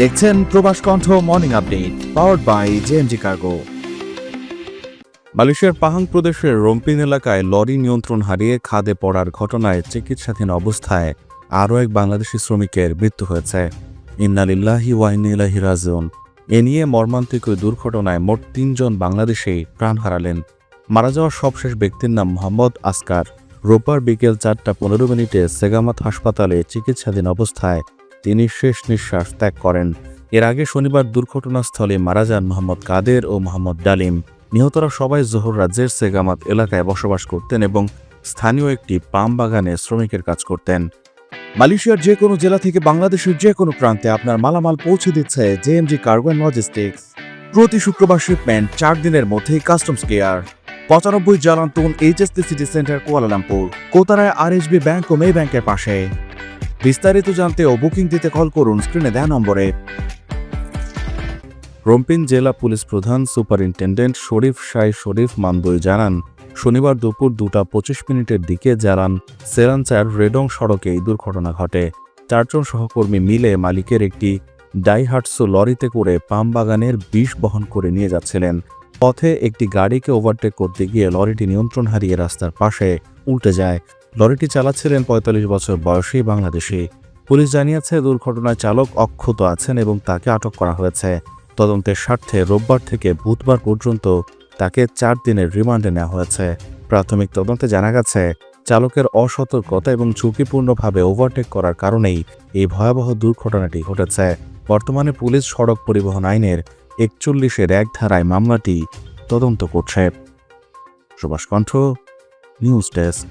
দেখছেন প্রবাস কণ্ঠ morning update powered by JMG cargo. মালয়েশিয়ার পাহাং প্রদেশের রম্পিন এলাকায় লরি নিয়ন্ত্রণ হারিয়ে খাদে পড়ার ঘটনায় চিকিৎসাধীন অবস্থায় আরও এক বাংলাদেশি শ্রমিকের মৃত্যু হয়েছে। ইন্না লিল্লাহি ওয়া ইন্না ইলাইহি রাজিউন। এ নিয়ে মর্মান্তিক ওই দুর্ঘটনায় মোট ৩ জন বাংলাদেশি প্রাণ হারালেন। মারা যাওয়া সবশেষ ব্যক্তির নাম মোহাম্মদ আসকার। রোববার বিকেল ৪টা ১৫ সেগামাত হাসপাতালে চিকিৎসাধীন অবস্থায় তিনি শেষ নিঃশ্বাস ত্যাগ করেন। এর আগে শনিবার দুর্ঘটনাস্থলে মারা যান মোহাম্মদ কাদের ও মোহাম্মদ ডালিম। নিহতরা সবাই জোহর রাজ্যের সেগামাত এলাকায় বসবাস করতেন এবং স্থানীয় একটি পাম বাগানে শ্রমিকের কাজ করতেন। মালয়েশিয়ার যে কোনো জেলা থেকে বাংলাদেশের যে কোনো প্রান্তে আপনার মালামাল পৌঁছে দিচ্ছে জেএমজি কার্গো অ্যান্ড লজিস্টিক্স। প্রতি শুক্রবার শিপমেন্ট ৪ দিনের মধ্যেই কাস্টমস কেয়ার। ৯৫ জালান্তুন এইচএসটি সিটি সেন্টার কুয়ালালামপুর, কোতারায় আরএসবি ব্যাংক ও মে ব্যাংকের পাশে। বিস্তারিত জানতে ও বুকিং দিতে কল করুন স্ক্রিনে দেওয়া নম্বরে। রম্পিন জেলা পুলিশ প্রধান সুপারিনটেন্ডেন্ট শরীফ শরীফ মান্দুই জানান, শনিবার দুপুর ২টা ২৫ দিকে জারান সেরানচার রেডং সড়কে এই দুর্ঘটনা ঘটে। ৪ জন সহকর্মী মিলে মালিকের একটি ডাইহাটসু লরিতে করে পাম বাগানের বিষ বহন করে নিয়ে যাচ্ছিলেন। পথে একটি গাড়িকে ওভারটেক করতে গিয়ে লরিটি নিয়ন্ত্রণ হারিয়ে রাস্তার পাশে উল্টে যায়। লরিটি চালাচ্ছিলেন ৪৫ বছর বয়সী বাংলাদেশি। পুলিশ জানিয়েছে দুর্ঘটনায় চালক অক্ষত আছেন এবং তাকে আটক করা হয়েছে। তদন্তের স্বার্থে রোববার থেকে বুধবার পর্যন্ত তাকে ৪ দিনের রিমান্ডে নেওয়া হয়েছে। প্রাথমিক তদন্তে জানা গেছে, চালকের অসতর্কতা এবং ঝুঁকিপূর্ণভাবে ওভারটেক করার কারণেই এই ভয়াবহ দুর্ঘটনাটি ঘটেছে। বর্তমানে পুলিশ সড়ক পরিবহন আইনের ৪১-১ ধারায় মামলাটি তদন্ত করছে। প্রবাস কণ্ঠ নিউজ ডেস্ক।